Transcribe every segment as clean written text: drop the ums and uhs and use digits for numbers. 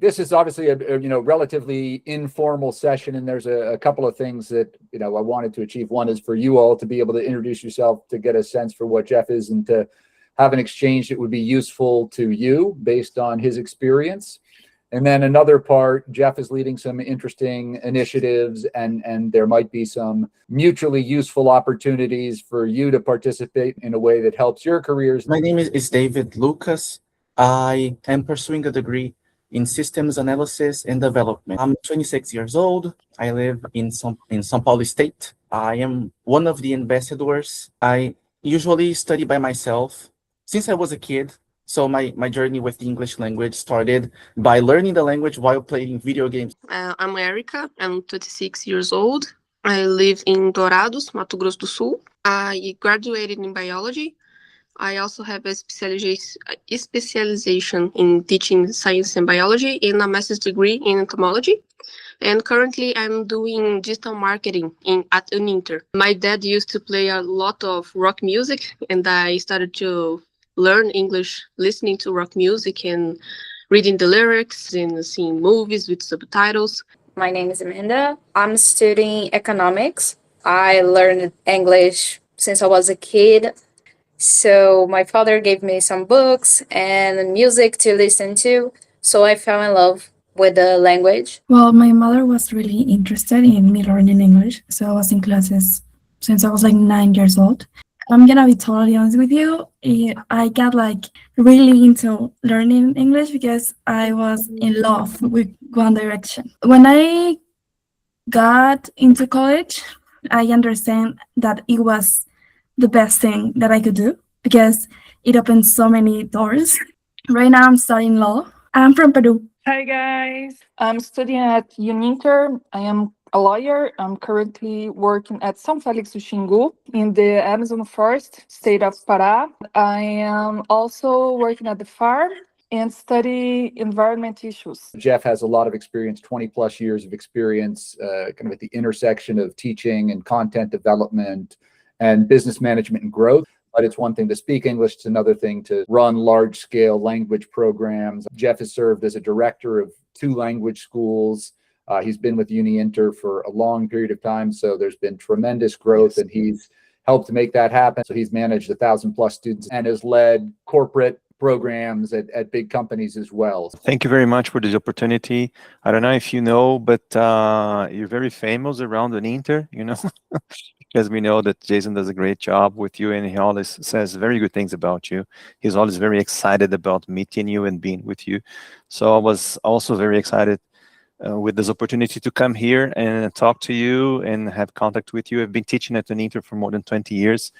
this is obviously a relatively informal session, and there's a couple of things that I wanted to achieve. One is for you all to be able to introduce yourself, to get a sense for what Jeff is, and to have an exchange that would be useful to you based on his experience. And then another part, Jeff is leading some interesting initiatives, and there might be some mutually useful opportunities for you to participate in a way that helps your careers. My name is David Lucas. I am pursuing a degree in systems analysis and development. I'm 26 years old. I live in São Paulo State. I am one of the ambassadors. I usually study by myself since I was a kid. So my journey with the English language started by learning the language while playing video games. I'm Erica. I'm 26 years old. I live in Dourados, Mato Grosso do Sul. I graduated in biology. I also have a specialization in teaching science and biology and a master's degree in entomology. And currently I'm doing digital marketing at Uninter. My dad used to play a lot of rock music, and I started to learn English listening to rock music and reading the lyrics and seeing movies with subtitles. My name is Amanda. I'm studying economics. I learned English since I was a kid. So my father gave me some books and music to listen to. So I fell in love with the language. Well, my mother was really interested in me learning English. So I was in classes since I was like 9 years old. I'm gonna be totally honest with you. I got like really into learning English because I was in love with One Direction. When I got into college, I understand that it was the best thing that I could do because it opened so many doors. Right now I'm studying law. I'm from Peru. Hi guys, I'm studying at Uninter. I am a lawyer. I'm currently working at São Félix do Xingu in the Amazon forest, state of Pará. I am also working at the farm and study environment issues. Jeff has a lot of experience, 20 plus years of experience, kind of at the intersection of teaching and content development and business management and growth. But it's one thing to speak English, it's another thing to run large-scale language programs. Jeff has served as a director of 2 language schools. He's been with Uninter for a long period of time, so there's been tremendous growth, and he's helped to make that happen. So he's managed 1,000+ students and has led corporate programs at big companies as well. Thank you very much for this opportunity. I don't know if you know, but you're very famous around Uninter, because we know that Jason does a great job with you, and he always says very good things about you. He's always very excited about meeting you and being with you. So I was also very excited with this opportunity to come here and talk to you and have contact with you. I've been teaching at Uninter for more than 20 years.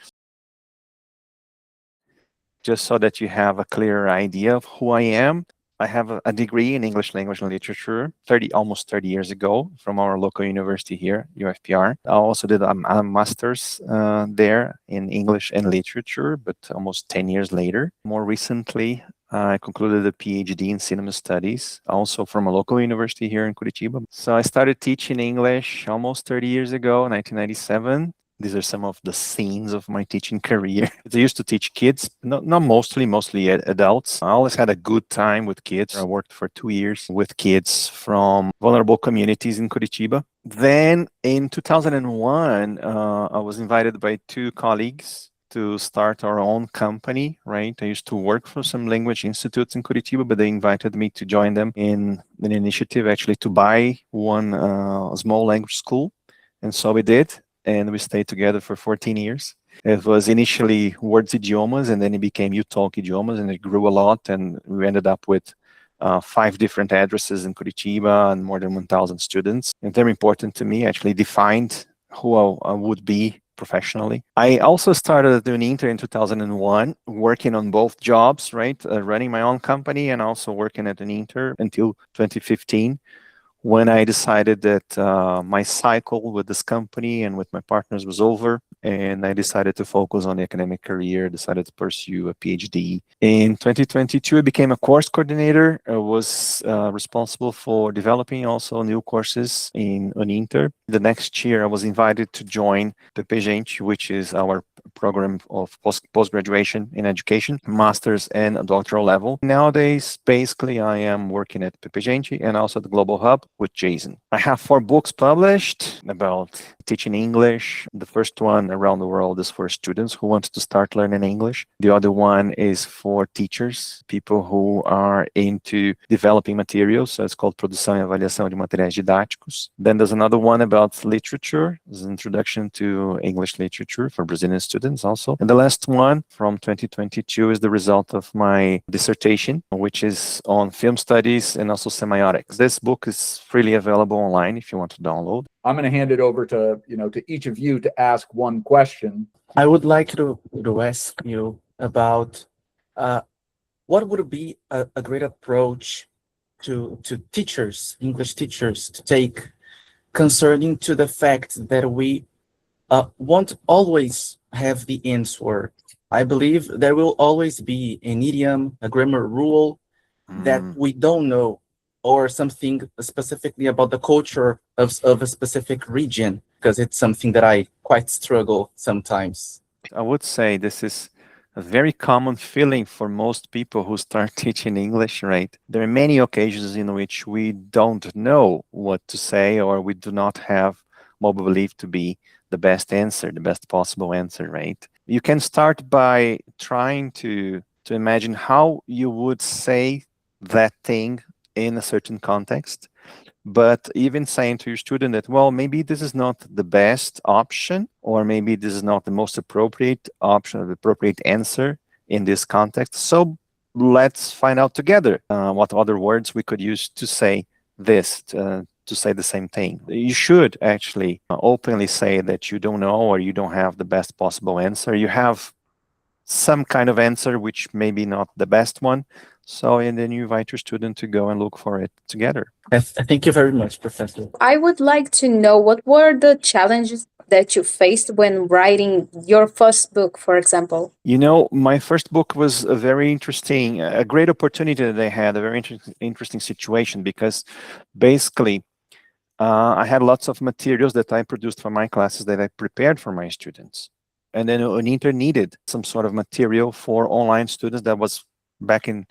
Just so that you have a clear idea of who I am. I have a degree in English language and literature almost 30 years ago from our local university here, UFPR. I also did a master's there in English and literature, but almost 10 years later. More recently, I concluded a PhD in cinema studies, also from a local university here in Curitiba. So I started teaching English almost 30 years ago, 1997. These are some of the scenes of my teaching career. I used to teach kids, not mostly adults. I always had a good time with kids. I worked for 2 years with kids from vulnerable communities in Curitiba. Then in 2001, I was invited by 2 colleagues to start our own company, right? I used to work for some language institutes in Curitiba, but they invited me to join them in an initiative actually to buy one small language school. And so we did. And we stayed together for 14 years. It was initially Words Idiomas, and then it became You Talk Idiomas, and it grew a lot, and we ended up with 5 different addresses in Curitiba and more than 1,000 students. And very important to me, actually defined who I would be professionally. I also started doing Uninter in 2001, working on both jobs, right? Running my own company and also working at Uninter until 2015. When I decided that my cycle with this company and with my partners was over, and I decided to focus on the academic career, decided to pursue a PhD. In 2022, I became a course coordinator. I was responsible for developing also new courses in Uninter. The next year, I was invited to join the Gente, which is our program of post-graduation in education, master's and a doctoral level. Nowadays, basically, I am working at Pepegente and also the Global Hub with Jason. I have 4 books published about teaching English. The first one around the world is for students who want to start learning English. The other one is for teachers, people who are into developing materials. So it's called Produção e Avaliação de Materiais Didáticos. Then there's another one about literature. It's an introduction to English literature for Brazilian students also. And the last one from 2022 is the result of my dissertation, which is on film studies and also semiotics. This book is freely available online if you want to download. I'm going to hand it over to, to each of you to ask one question. I would like to ask you about what would be a great approach to teachers, English teachers, to take concerning to the fact that we won't always have the answer. I believe there will always be an idiom, a grammar rule that we don't know, or something specifically about the culture of a specific region, because it's something that I quite struggle sometimes. I would say this is a very common feeling for most people who start teaching English, right? There are many occasions in which we don't know what to say, or we do not have what we believe to be the best answer, the best possible answer, right? You can start by trying to imagine how you would say that thing in a certain context, but even saying to your student that, well, maybe this is not the best option, or maybe this is not the most appropriate option, the appropriate answer in this context. So let's find out together what other words we could use to say this, to say the same thing. You should actually openly say that you don't know, or you don't have the best possible answer. You have some kind of answer which maybe not the best one. So, and then you invite your student to go and look for it together. Thank you very much, Professor. I would like to know what were the challenges that you faced when writing your first book, for example? My first book was a very interesting, a great opportunity that I had, a very interesting situation, because basically I had lots of materials that I produced for my classes that I prepared for my students. And then Uninter needed some sort of material for online students. That was back in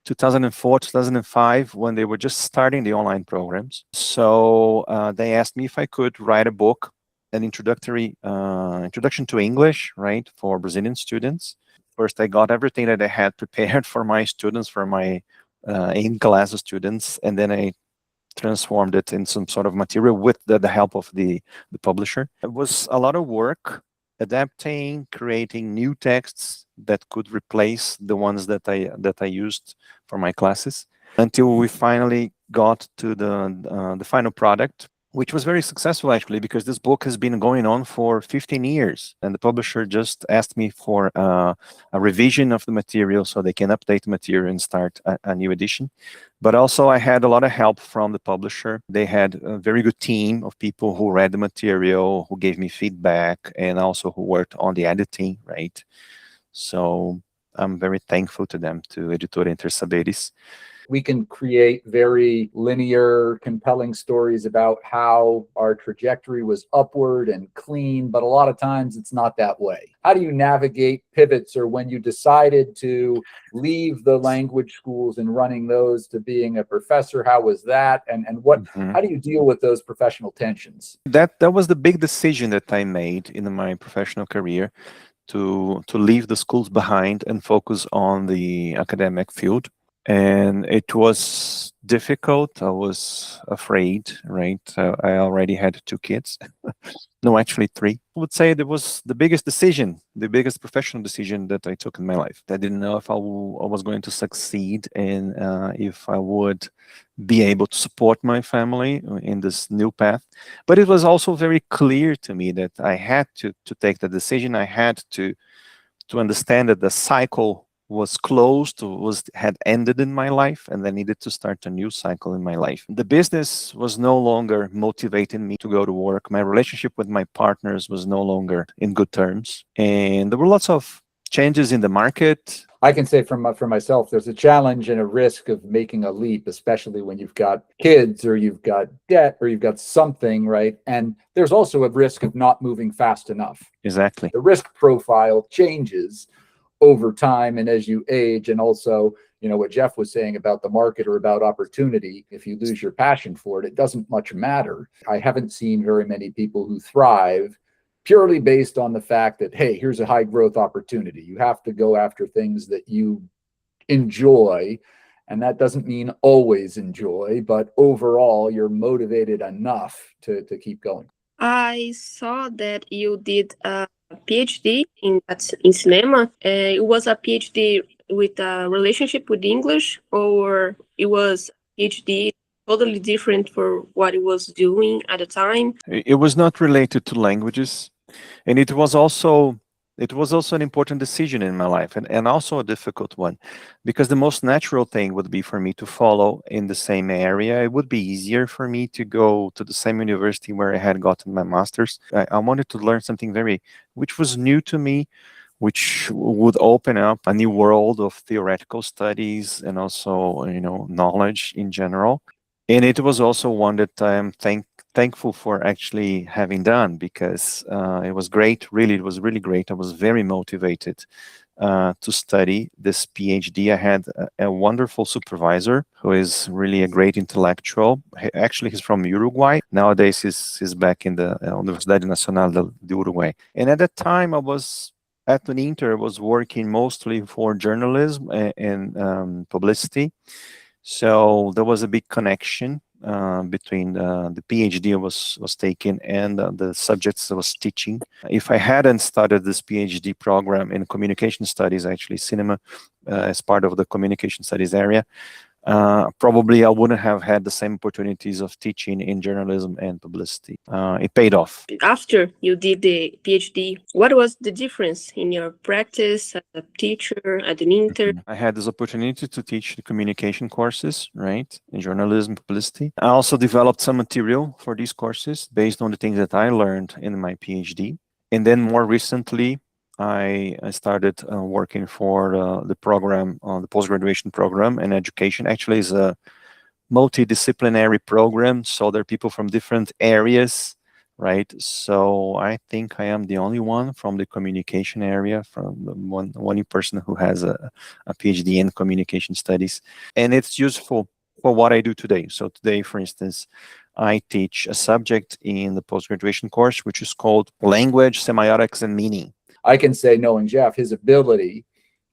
2004, 2005, when they were just starting the online programs. So they asked me if I could write a book, an introduction to English, right, for Brazilian students. First, I got everything that I had prepared for my students, for my in-class students, and then I transformed it in some sort of material with the help of the publisher. It was a lot of work, adapting, creating new texts that could replace the ones that I used for my classes, until we finally got to the final product, which was very successful actually, because this book has been going on for 15 years, and the publisher just asked me for a revision of the material so they can update the material and start a new edition. But also I had a lot of help from the publisher. They had a very good team of people who read the material, who gave me feedback, and also who worked on the editing, right? So I'm very thankful to them, to Editora Inter Saberes. We can create very linear, compelling stories about how our trajectory was upward and clean, but a lot of times it's not that way. How do you navigate pivots, or when you decided to leave the language schools and running those to being a professor, how was that? And what? How do you deal with those professional tensions? That was the big decision that I made in my professional career, to leave the schools behind and focus on the academic field. And it was difficult. I was afraid, right? I already had 2 kids. No, actually 3. I would say that was the biggest decision, the biggest professional decision that I took in my life. I didn't know if I was going to succeed, and if I would be able to support my family in this new path. But it was also very clear to me that I had to take the decision. I had to understand that the cycle was closed, had ended in my life, and I needed to start a new cycle in my life. The business was no longer motivating me to go to work. My relationship with my partners was no longer in good terms. And there were lots of changes in the market. I can say for myself, there's a challenge and a risk of making a leap, especially when you've got kids or you've got debt or you've got something, right? And there's also a risk of not moving fast enough. Exactly. The risk profile changes over time and as you age. And also, what Jeff was saying about the market or about opportunity, if you lose your passion for it, it doesn't much matter. I haven't seen very many people who thrive purely based on the fact that, hey, here's a high growth opportunity. You have to go after things that you enjoy. And that doesn't mean always enjoy, but overall, you're motivated enough to keep going. I saw that you did a PhD in Semana. It was a PhD with a relationship with English, or it was PhD totally different for what it was doing at the time? It was not related to languages, and it was also an important decision in my life, and also a difficult one, because the most natural thing would be for me to follow in the same area. It would be easier for me to go to the same university where I had gotten my master's. I wanted to learn something which was new to me, which would open up a new world of theoretical studies and also, knowledge in general. And it was also one that I am thankful for actually having done, because it was great. Really, it was really great. I was very motivated to study this PhD. I had a wonderful supervisor who is really a great intellectual. He's from Uruguay. Nowadays, he's back in the Universidade Nacional de Uruguay. And at that time, I was at Uninter, was working mostly for journalism and publicity. So there was a big connection between the PhD I was taking and the subjects I was teaching. If I hadn't started this PhD program in communication studies, actually cinema as part of the communication studies area, probably I wouldn't have had the same opportunities of teaching in journalism and publicity. It paid off. After you did the PhD, what was the difference in your practice as a teacher at Uninter? I had this opportunity to teach the communication courses, right, in journalism, publicity. I also developed some material for these courses based on the things that I learned in my PhD. And then more recently, I started working for the program, the post-graduation program and education. Actually, is a multidisciplinary program, so there are people from different areas, right? So I think I am the only one from the communication area, from the one person who has a PhD in communication studies, and it's useful for what I do today. So today, for instance, I teach a subject in the post-graduation course, which is called Language, Semiotics, and Meaning. I can say, knowing Jeff, his ability,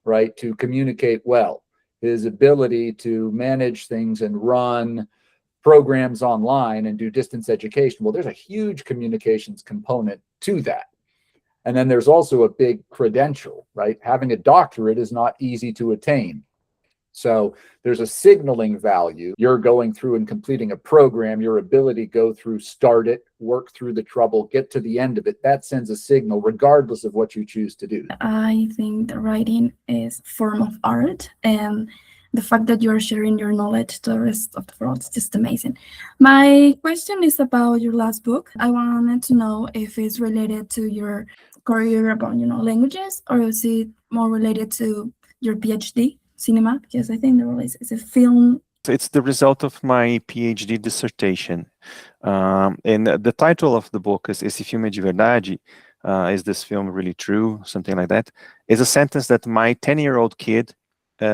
right, to communicate well, his ability to manage things and run programs online and do distance education. Well, there's a huge communications component to that. And then there's also a big credential, right? Having a doctorate is not easy to attain. So there's a signaling value. You're going through and completing a program, your ability to go through, start it, work through the trouble, get to the end of it. That sends a signal regardless of what you choose to do. I think that writing is a form of art, and the fact that you're sharing your knowledge to the rest of the world is just amazing. My question is about your last book. I wanted to know if it's related to your career about, languages, or is it more related to your PhD, cinema? Because I think it's a film. It's the result of my PhD dissertation. And the title of the book is Esse Filme de Verdade, Is This Film Really True? Something like that. It's a sentence that my 10-year-old kid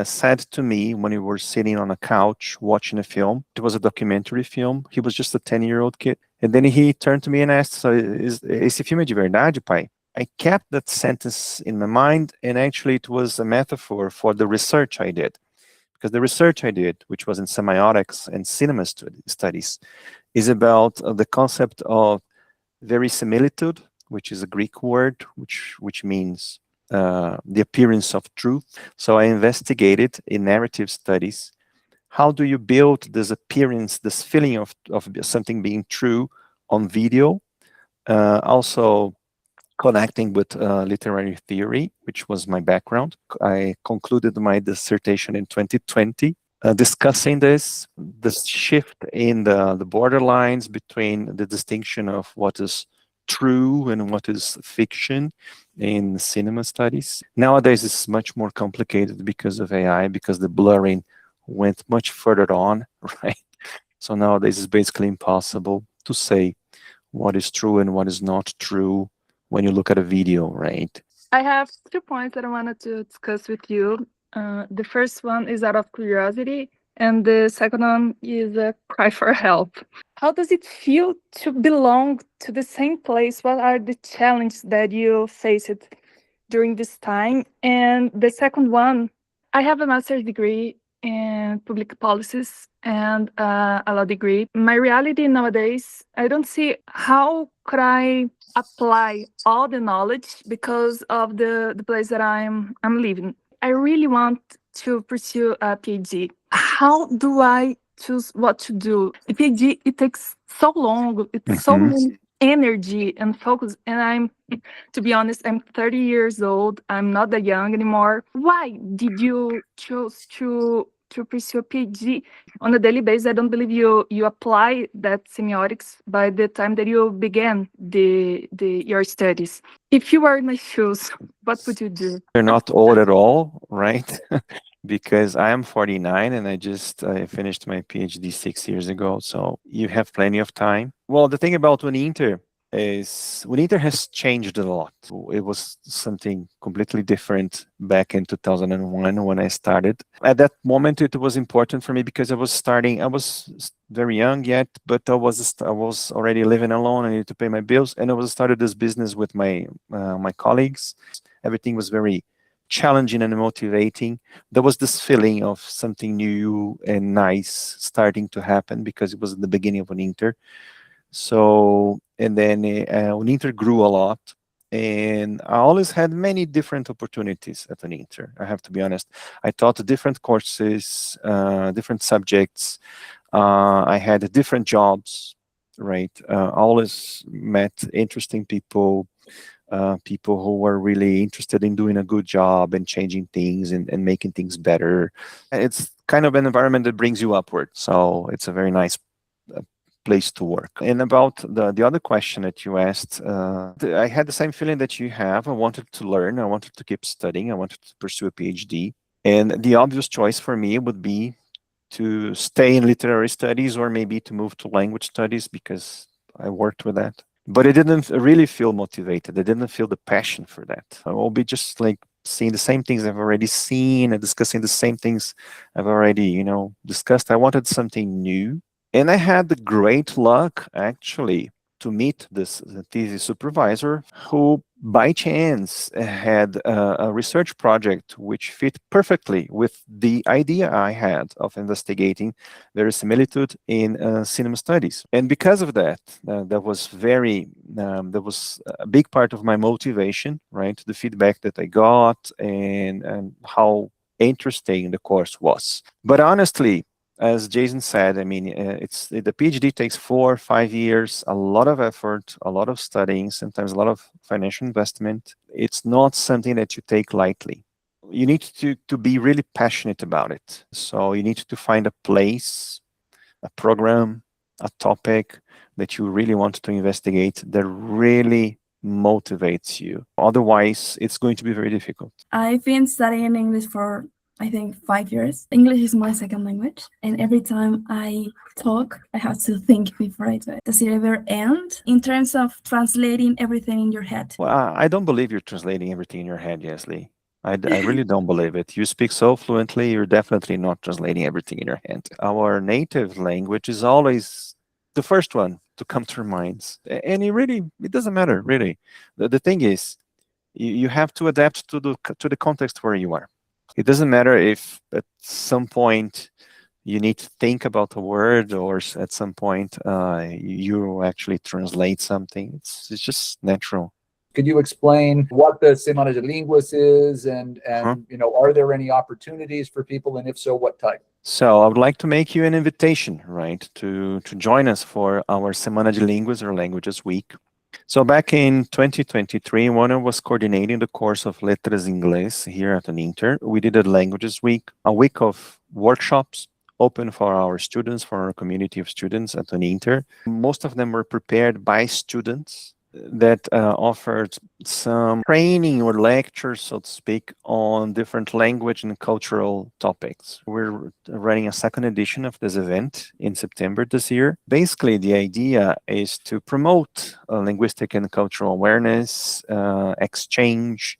said to me when we were sitting on a couch watching a film. It was a documentary film. He was just a 10-year-old kid. And then he turned to me and asked, so is esse filme de verdade, pai? I kept that sentence in my mind, and actually it was a metaphor for the research I did. Because the research I did, which was in semiotics and cinema studies, is about the concept of verisimilitude, which is a Greek word, which means the appearance of truth. So I investigated in narrative studies, how do you build this appearance, this feeling of something being true on video, also connecting with literary theory, which was my background. I concluded my dissertation in 2020, discussing this shift in the borderlines between the distinction of what is true and what is fiction in cinema studies. Nowadays, it's much more complicated because of AI, because the blurring went much further on, right? So nowadays, it's basically impossible to say what is true and what is not true when you look at a video, right? I have 2 points that I wanted to discuss with you. The first one is out of curiosity, and the second one is a cry for help. How does it feel to belong to the same place? What are the challenges that you faced during this time? And the second one, I have a master's degree in public policies and a law degree. My reality nowadays, I don't see how could I apply all the knowledge because of the place that I'm living. I really want to pursue a PhD. How do I choose what to do? A PhD, it takes so long. It's so Mhm. much energy and focus. And I'm, to be honest, I'm 30 years old. I'm not that young anymore. Why did you choose to pursue a PhD on a daily basis? I don't believe you apply that semiotics by the time that you began your studies. If you were in my shoes, what would you do? You're not old at all, right? Because I am 49 and I finished my PhD 6 years ago. So you have plenty of time. Well, the thing about Uninter is Uninter has changed a lot. It was something completely different back in 2001 when I started. At that moment, it was important for me because I was very young yet, but I was already living alone. I needed to pay my bills, and I was started this business with my colleagues. Everything was very challenging and motivating. There was this feeling of something new and nice starting to happen because it was at the beginning of Uninter. So, and then Uninter grew a lot, and I always had many different opportunities at Uninter. I have to be honest. I taught different courses, different subjects. I had different jobs, right? I always met interesting people, people who were really interested in doing a good job and changing things and making things better. It's kind of an environment that brings you upward. So it's a very nice place to work. And about the other question that you asked, I had the same feeling that you have. I wanted to learn. I wanted to keep studying. I wanted to pursue a PhD. And the obvious choice for me would be to stay in literary studies or maybe to move to language studies because I worked with that. But I didn't really feel motivated. I didn't feel the passion for that. I will be just like seeing the same things I've already seen and discussing the same things I've already, discussed. I wanted something new. And I had the great luck, actually, to meet this thesis supervisor who, by chance, had a research project which fit perfectly with the idea I had of investigating verisimilitude in cinema studies. And because of that, that was a big part of my motivation, right? The feedback that I got and how interesting the course was. But honestly, as Jason said, I mean, the PhD takes 4 or 5 years, a lot of effort, a lot of studying, sometimes a lot of financial investment. It's not something that you take lightly. You need to be really passionate about it. So you need to find a place, a program, a topic that you really want to investigate that really motivates you. Otherwise, it's going to be very difficult. I've been studying English for, I think, 5 years. English is my second language, and every time I talk, I have to think before I do it. Does it ever end in terms of translating everything in your head? Well, I don't believe you're translating everything in your head, Yesley. I really don't believe it. You speak so fluently, you're definitely not translating everything in your head. Our native language is always the first one to come to our minds. And it doesn't matter, really. The thing is, you have to adapt to the context where you are. It doesn't matter if at some point you need to think about a word or at some point you actually translate something. It's just natural. Could you explain what the Semana de Línguas is and are there any opportunities for people, and if so, what type? So I would like to make you an invitation, right, to join us for our Semana de Línguas or Languages Week. So back in 2023, when I was coordinating the course of Letras Inglés here at Uninter, we did a Languages Week, a week of workshops open for our students, for our community of students at Uninter. Most of them were prepared by students that offered some training or lectures, so to speak, on different language and cultural topics. We're running a second edition of this event in September this year. Basically, the idea is to promote linguistic and cultural awareness, exchange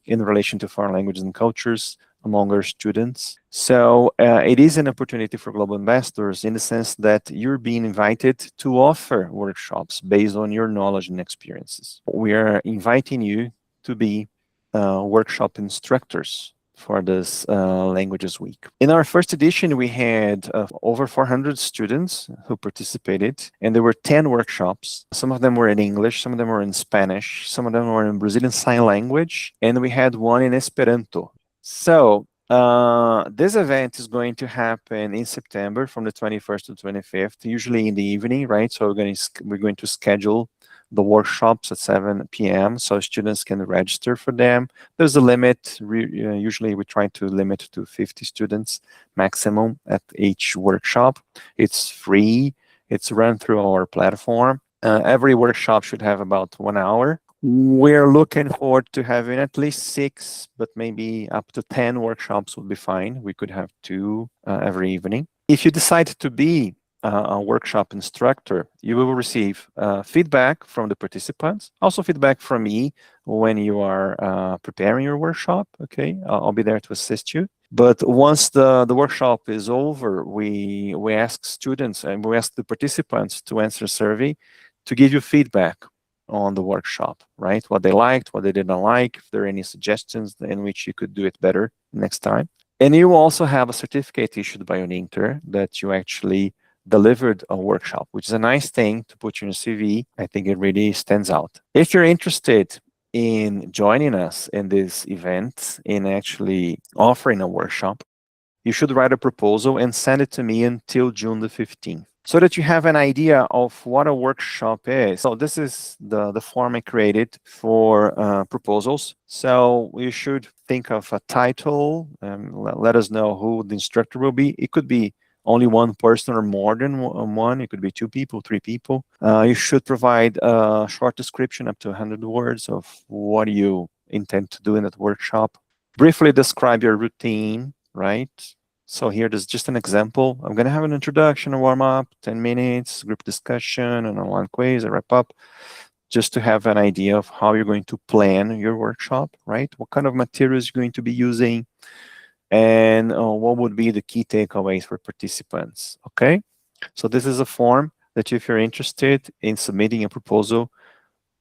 in relation to foreign languages and cultures among our students. So it is an opportunity for global ambassadors in the sense that you're being invited to offer workshops based on your knowledge and experiences. We are inviting you to be workshop instructors for this Languages Week. In our first edition, we had over 400 students who participated, and there were 10 workshops. Some of them were in English, some of them were in Spanish, some of them were in Brazilian Sign Language, and we had one in Esperanto. So this event is going to happen in September from the 21st to 25th, usually in the evening, right? So we're going to schedule the workshops at 7 p.m. so students can register for them. There's a limit. Usually we try to limit to 50 students maximum at each workshop. It's free. It's run through our platform. Every workshop should have about 1 hour. We're looking forward to having at least 6, but maybe up to 10 workshops would be fine. We could have 2 every evening. If you decide to be a workshop instructor, you will receive feedback from the participants, also feedback from me when you are preparing your workshop. Okay, I'll be there to assist you. But once the workshop is over, we ask students and we ask the participants to answer a survey to give you feedback on the workshop, right? What they liked, what they didn't like, if there are any suggestions in which you could do it better next time. And you also have a certificate issued by Uninter that you actually delivered a workshop, which is a nice thing to put in your CV. I think it really stands out. If you're interested in joining us in this event, in actually offering a workshop, you should write a proposal and send it to me until June the 15th. So that you have an idea of what a workshop is. So this is the form I created for proposals. So you should think of a title and let us know who the instructor will be. It could be only one person or more than one. It could be 2 people, 3 people. You should provide a short description up to 100 words of what you intend to do in that workshop. Briefly describe your routine, right? So here, there's just an example. I'm going to have an introduction, a warm-up, 10 minutes, group discussion, and a one quiz, a wrap-up, just to have an idea of how you're going to plan your workshop, right? What kind of materials you're going to be using, and what would be the key takeaways for participants, okay? So this is a form that if you're interested in submitting a proposal,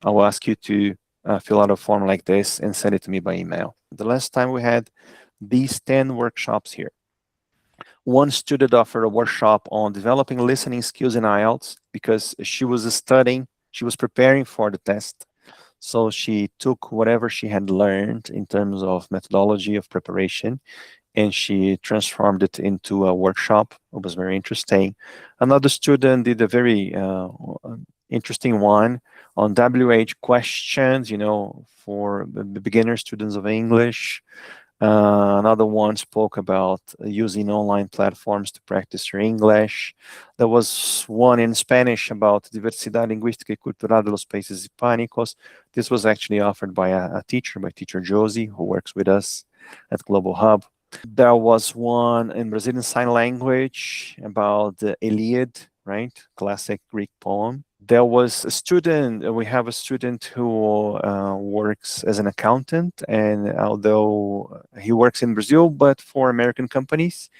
I will ask you to fill out a form like this and send it to me by email. The last time we had these 10 workshops here. One student offered a workshop on developing listening skills in IELTS because she was studying, she was preparing for the test. So she took whatever she had learned in terms of methodology of preparation and she transformed it into a workshop. It was very interesting. Another student did a very interesting one on WH questions, you know, for the beginner students of English. Another one spoke about using online platforms to practice your English. There was one in Spanish about diversidad lingüística y cultural de los países hispánicos. This was actually offered by a teacher, by teacher Josie, who works with us at Global Hub. There was one in Brazilian Sign Language about the Iliad, right? Classic Greek poem. There was a student, we have a student who works as an accountant, and although he works in Brazil, but for American companies.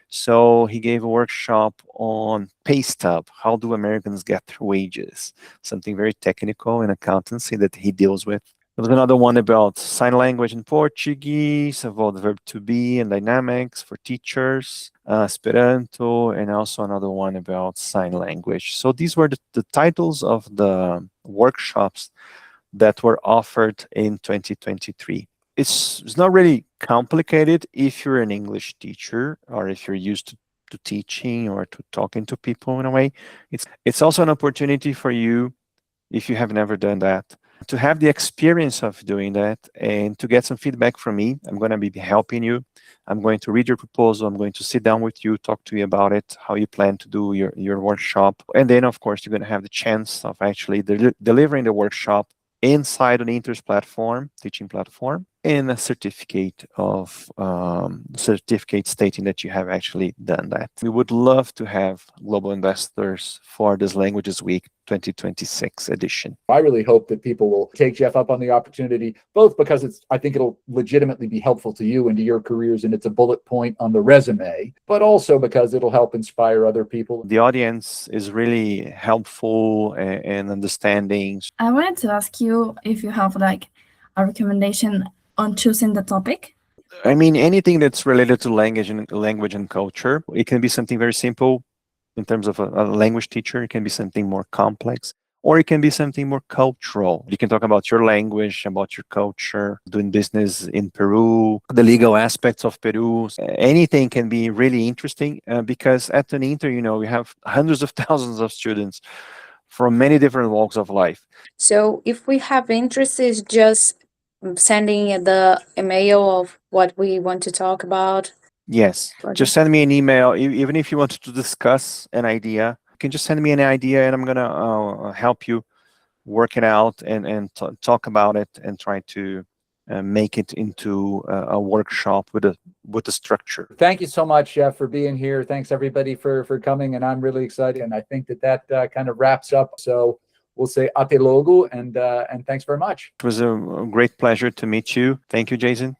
So he gave a workshop on pay stub. How do Americans get their wages? Something very technical in accountancy that he deals with. There was another one about sign language in Portuguese, about the verb to be and dynamics for teachers, Esperanto, and also another one about sign language. So these were the titles of the workshops that were offered in 2023. It's not really complicated if you're an English teacher or if you're used to teaching or to talking to people in a way. It's also an opportunity for you, if you have never done that, To have the experience of doing that and to get some feedback from me, I'm going to be helping you. I'm going to read your proposal. I'm going to sit down with you, talk to you about it, how you plan to do your workshop. And then, of course, you're going to have the chance of actually delivering the workshop inside an Uninter's platform, teaching platform, and a certificate of certificate stating that you have actually done that. We would love to have global investors for this Languages Week 2026 edition. I really hope that people will take Jeff up on the opportunity, both because I think it'll legitimately be helpful to you and to your careers, and it's a bullet point on the resume, but also because it'll help inspire other people. The audience is really helpful and understanding. I wanted to ask you if you have like a recommendation on choosing the topic. I mean, anything that's related to language and culture. It can be something very simple in terms of a language teacher. It can be something more complex, or it can be something more cultural. You can talk about your language, about your culture, doing business in Peru, the legal aspects of Peru. Anything can be really interesting because at Uninter, we have hundreds of thousands of students from many different walks of life. So if we have interest, is just sending the email of what we want to talk about. Yes, just send me an email. Even if you want to discuss an idea, you can just send me an idea and I'm going to help you work it out and talk about it and try to make it into a workshop with a structure. Thank you so much, Jeff, for being here. Thanks everybody for coming, and I'm really excited. And I think that kind of wraps up. So we'll say ate logo, and thanks very much. It was a great pleasure to meet you. Thank you, Jason.